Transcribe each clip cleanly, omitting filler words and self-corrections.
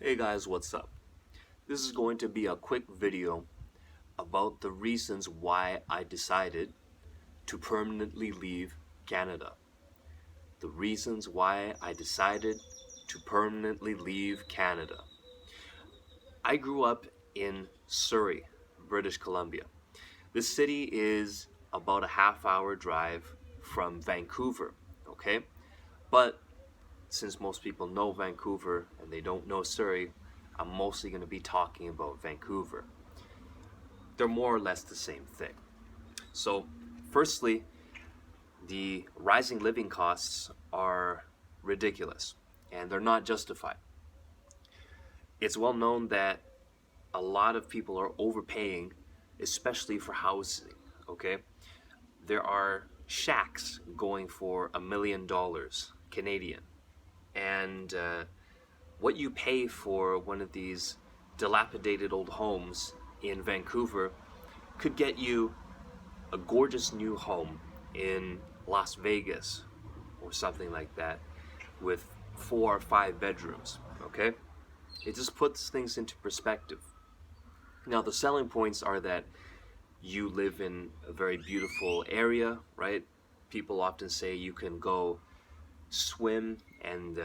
Hey guys, what's up? This is going to be a quick video about the reasons why I decided to permanently leave Canada. The reasons why I decided to permanently leave Canada. I grew up in Surrey, British Columbia. This city is about a half-hour drive from Vancouver, okay? But since most people know Vancouver and they don't know Surrey, I'm mostly going to be talking about Vancouver. They're more or less the same thing. So, firstly, the rising living costs are ridiculous and they're not justified. It's well known that a lot of people are overpaying, especially for housing, okay? There are shacks going for $1 million Canadian. And what you pay for one of these dilapidated old homes in Vancouver could get you a gorgeous new home in Las Vegas or something like that with 4 or 5 bedrooms, okay? It just puts things into perspective. Now, the selling points are that you live in a very beautiful area, right? People often say you can go swim and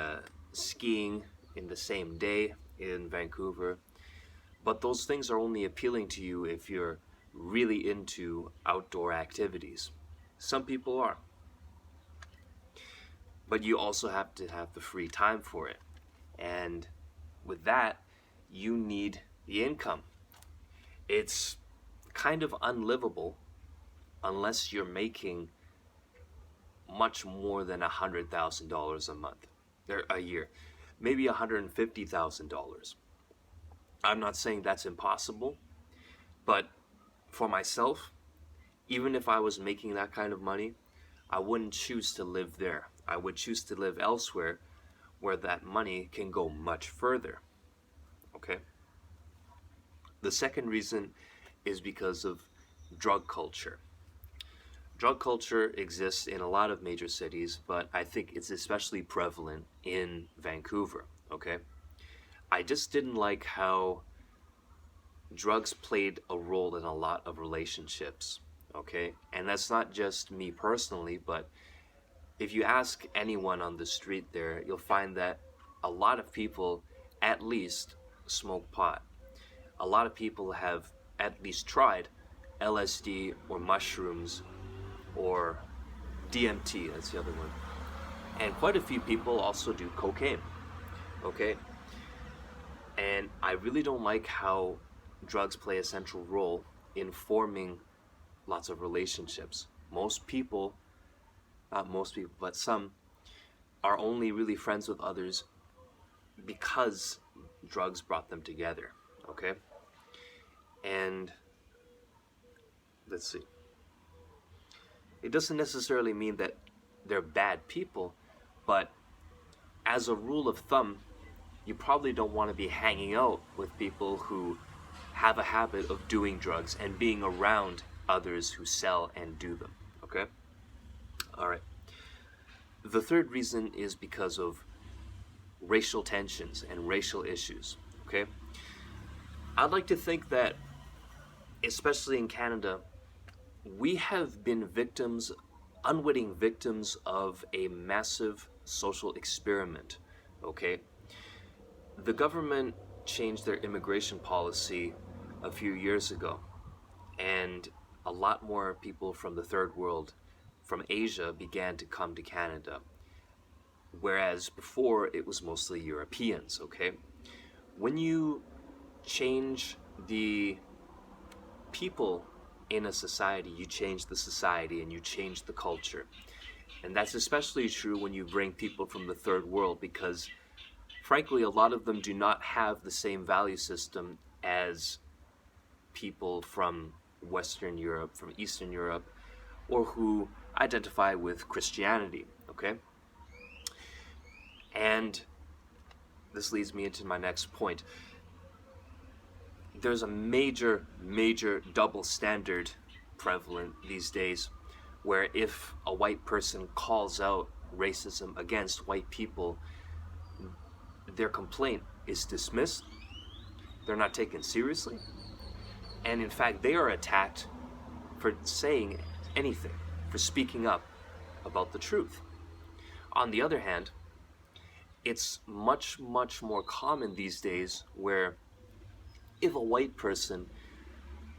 skiing in the same day in Vancouver, but those things are only appealing to you if you're really into outdoor activities. Some people are, but you also have to have the free time for it, and with that you need the income. It's kind of unlivable unless you're making much more than $100,000 a month or a year, maybe $150,000. I'm not saying that's impossible, but for myself, even if I was making that kind of money, I wouldn't choose to live there. I would choose to live elsewhere where that money can go much further. Okay? The second reason is because of drug culture. Drug culture exists in a lot of major cities, but I think it's especially prevalent in Vancouver, okay? I just didn't like how drugs played a role in a lot of relationships, okay? And that's not just me personally, but if you ask anyone on the street there, you'll find that a lot of people at least smoke pot. A lot of people have at least tried LSD or mushrooms or DMT, that's the other one. And quite a few people also do cocaine, okay? And I really don't like how drugs play a central role in forming lots of relationships. Most people, not most people, but some, are only really friends with others because drugs brought them together, okay? And let's see. It doesn't necessarily mean that they're bad people, but as a rule of thumb, you probably don't want to be hanging out with people who have a habit of doing drugs and being around others who sell and do them, okay? All right. The third reason is because of racial tensions and racial issues, okay? I'd like to think that, especially in Canada, we have been victims, unwitting victims of a massive social experiment, okay? The government changed their immigration policy a few years ago, and a lot more people from the third world, from Asia, began to come to Canada, whereas before it was mostly Europeans, okay? When you change the people in a society, you change the society and you change the culture. And that's especially true when you bring people from the third world, because frankly, a lot of them do not have the same value system as people from Western Europe, from Eastern Europe, or who identify with Christianity, okay? And this leads me into my next point. There's a major double standard prevalent these days, where if a white person calls out racism against white people, their complaint is dismissed, they're not taken seriously, and in fact, they are attacked for saying anything, for speaking up about the truth. On the other hand, it's much, much more common these days where if a white person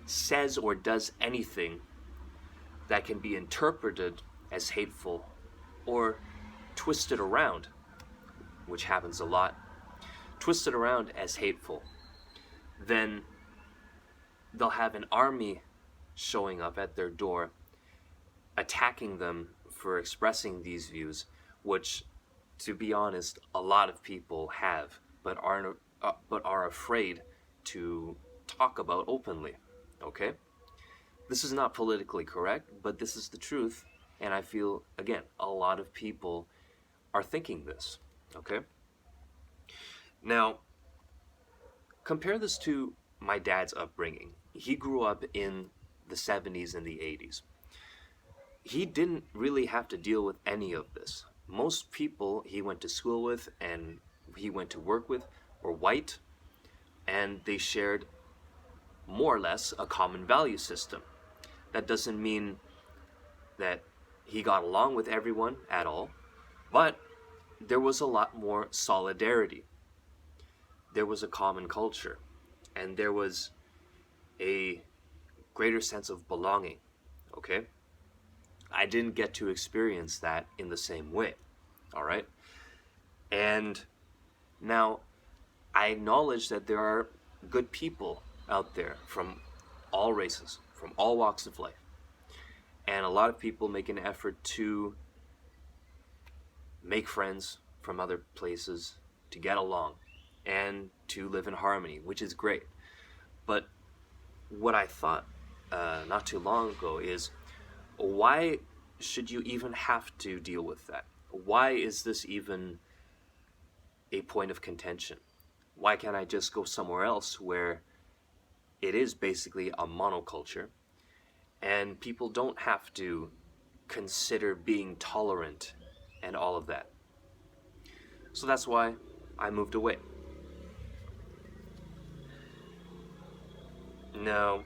says or does anything that can be interpreted as hateful or twisted around, which happens a lot, twisted around as hateful, then they'll have an army showing up at their door attacking them for expressing these views, which, to be honest, a lot of people have, but are afraid to talk about openly. Okay? This is not politically correct, but this is the truth, and I feel, again, a lot of people are thinking this. Okay? Now, compare this to my dad's upbringing. He grew up in the 70s and the 80s. He didn't really have to deal with any of this. Most people he went to school with and he went to work with were white, and they shared more or less a common value system. That doesn't mean that he got along with everyone at all, but there was a lot more solidarity. There was a common culture, and there was a greater sense of belonging, okay? I didn't get to experience that in the same way, all right? And now, I acknowledge that there are good people out there from all races, from all walks of life. And a lot of people make an effort to make friends from other places, to get along, and to live in harmony, which is great. But what I thought not too long ago is, why should you even have to deal with that? Why is this even a point of contention? Why can't I just go somewhere else where it is basically a monoculture and people don't have to consider being tolerant and all of that? So that's why I moved away. Now,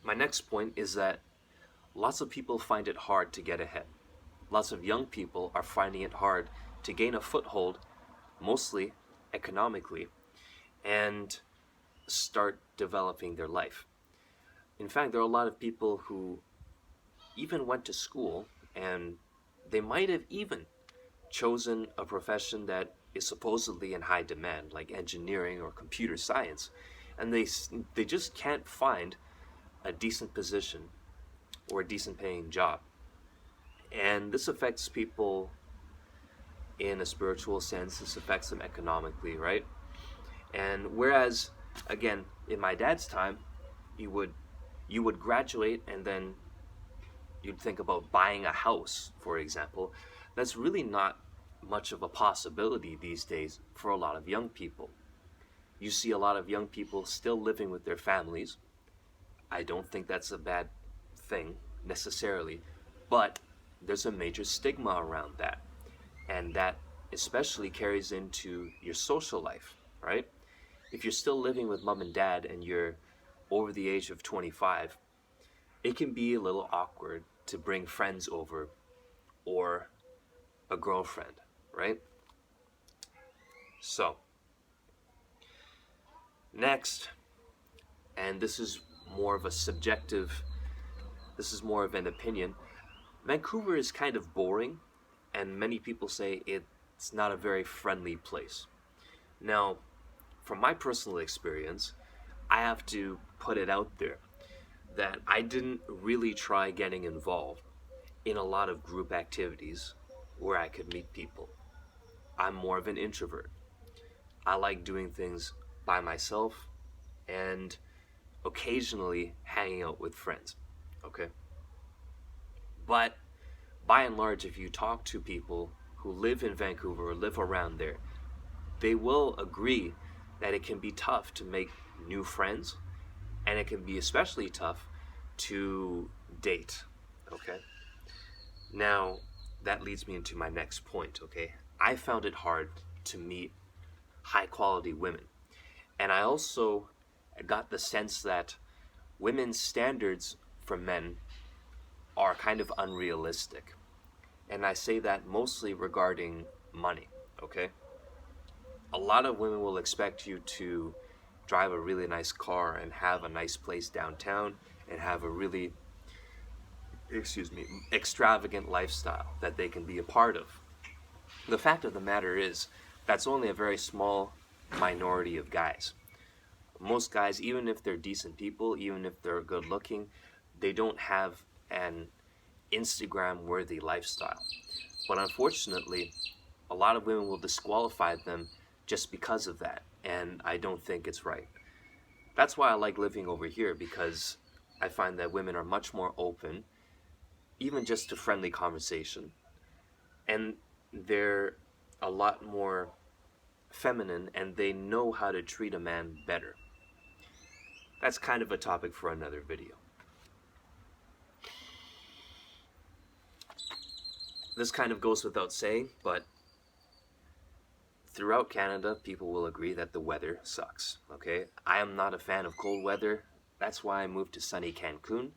my next point is that lots of people find it hard to get ahead. Lots of young people are finding it hard to gain a foothold, mostly economically, and start developing their life. In fact, there are a lot of people who even went to school, and they might have even chosen a profession that is supposedly in high demand, like engineering or computer science, and they just can't find a decent position or a decent paying job. And this affects people in a spiritual sense, this affects them economically, right? And whereas, again, in my dad's time, you would graduate and then you'd think about buying a house, for example. That's really not much of a possibility these days for a lot of young people. You see a lot of young people still living with their families. I don't think that's a bad thing necessarily, but there's a major stigma around that. And that especially carries into your social life, right? If you're still living with mom and dad and you're over the age of 25, it can be a little awkward to bring friends over or a girlfriend, right? So, next, and this is more of an opinion, Vancouver is kind of boring, and many people say it's not a very friendly place. Now, from my personal experience, I have to put it out there that I didn't really try getting involved in a lot of group activities where I could meet people. I'm more of an introvert. I like doing things by myself and occasionally hanging out with friends, okay? But by and large, if you talk to people who live in Vancouver or live around there, they will agree that it can be tough to make new friends, and it can be especially tough to date, okay? Now, that leads me into my next point, okay? I found it hard to meet high quality women. And I also got the sense that women's standards for men are kind of unrealistic. And I say that mostly regarding money, okay? A lot of women will expect you to drive a really nice car and have a nice place downtown and have a really, extravagant lifestyle that they can be a part of. The fact of the matter is, that's only a very small minority of guys. Most guys, even if they're decent people, even if they're good looking, they don't have an Instagram worthy lifestyle. But unfortunately, a lot of women will disqualify them just because of that, and I don't think it's right. That's why I like living over here, because I find that women are much more open, even just to friendly conversation, and they're a lot more feminine, and they know how to treat a man better. That's kind of a topic for another video. This kind of goes without saying, but throughout Canada, people will agree that the weather sucks, okay? I am not a fan of cold weather. That's why I moved to sunny Cancun.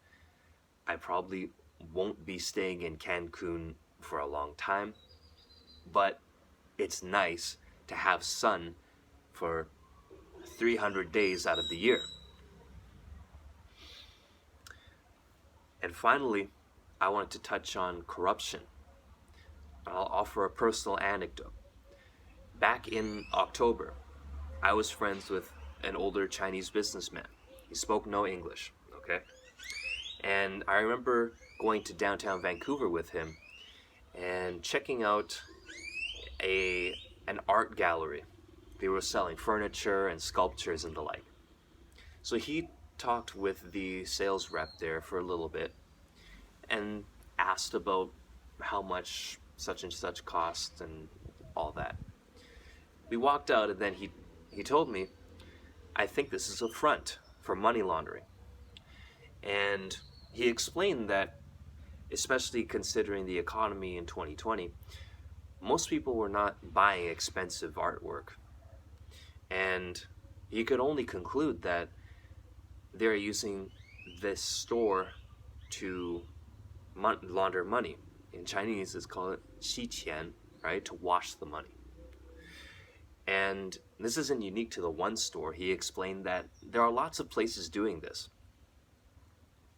I probably won't be staying in Cancun for a long time, but it's nice to have sun for 300 days out of the year. And finally, I wanted to touch on corruption. I'll offer a personal anecdote. Back in October, I was friends with an older Chinese businessman. He spoke no English, okay? And I remember going to downtown Vancouver with him and checking out an art gallery. They were selling furniture and sculptures and the like. So he talked with the sales rep there for a little bit and asked about how much such and such cost and all that. We walked out, and then he told me, I think this is a front for money laundering. And he explained that, especially considering the economy in 2020, most people were not buying expensive artwork. And he could only conclude that they're using this store to launder money. In Chinese, it's called 洗钱, right? To wash the money. And this isn't unique to the one store. He explained that there are lots of places doing this.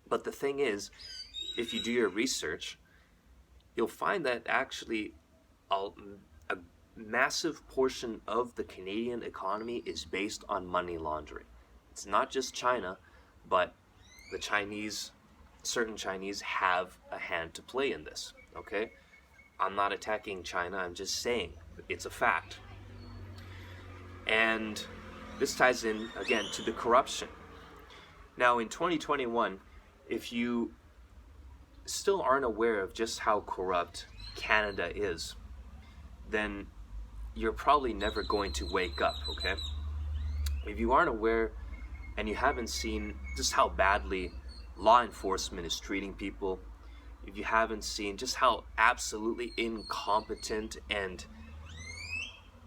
But the thing is, if you do your research, you'll find that actually a massive portion of the Canadian economy is based on money laundering. It's not just China, but the Chinese, certain Chinese have a hand to play in this, okay? I'm not attacking China, I'm just saying it's a fact. And this ties in, again, to the corruption. Now, in 2021, if you still aren't aware of just how corrupt Canada is, then you're probably never going to wake up, okay? If you aren't aware and you haven't seen just how badly law enforcement is treating people, if you haven't seen just how absolutely incompetent and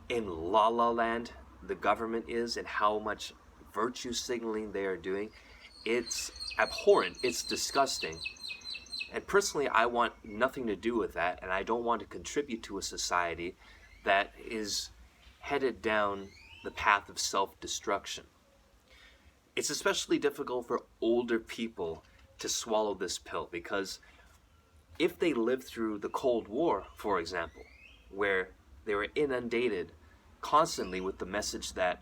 in la la land the government is and how much virtue signaling they are doing, it's abhorrent, it's disgusting. And personally, I want nothing to do with that, and I don't want to contribute to a society that is headed down the path of self-destruction. It's especially difficult for older people to swallow this pill, because if they lived through the Cold War, for example, where they were inundated constantly with the message that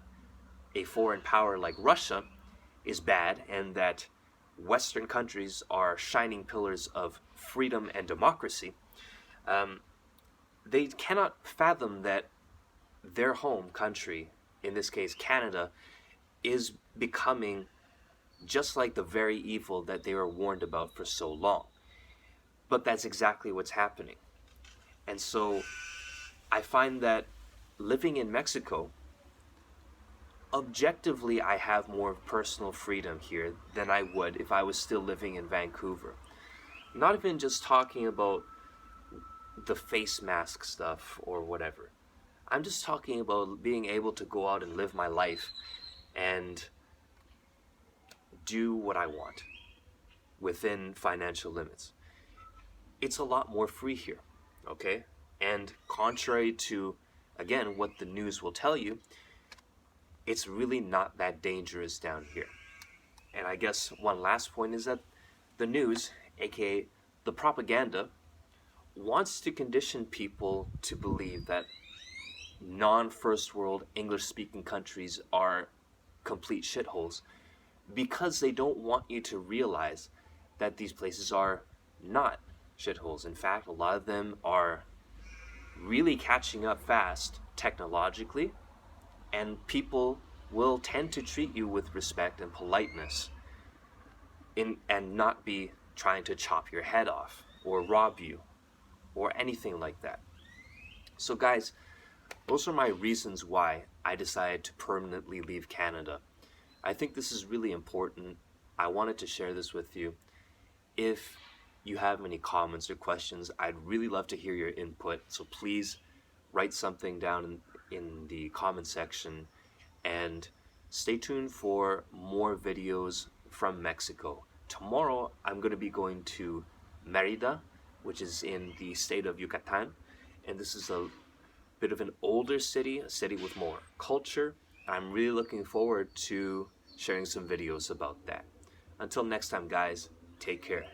a foreign power like Russia is bad and that Western countries are shining pillars of freedom and democracy, they cannot fathom that their home country, in this case Canada, is becoming just like the very evil that they were warned about for so long. But that's exactly what's happening. And so I find that living in Mexico, objectively, I have more personal freedom here than I would if I was still living in Vancouver. Not even just talking about the face mask stuff or whatever. I'm just talking about being able to go out and live my life and do what I want within financial limits. It's a lot more free here, okay? And contrary to, again, what the news will tell you, it's really not that dangerous down here. And I guess one last point is that the news, aka the propaganda, wants to condition people to believe that non-first world English-speaking countries are complete shitholes because they don't want you to realize that these places are not shitholes. In fact, a lot of them are really catching up fast technologically, and people will tend to treat you with respect and politeness and not be trying to chop your head off or rob you or anything like that. So guys, those are my reasons why I decided to permanently leave Canada. I think this is really important. I wanted to share this with you. If you have any comments or questions, I'd really love to hear your input. So please write something down in the comment section, and stay tuned for more videos from Mexico. Tomorrow I'm going to be going to Merida, which is in the state of Yucatan, and this is a bit of an older city, a city with more culture. I'm really looking forward to sharing some videos about that. Until next time, guys, take care.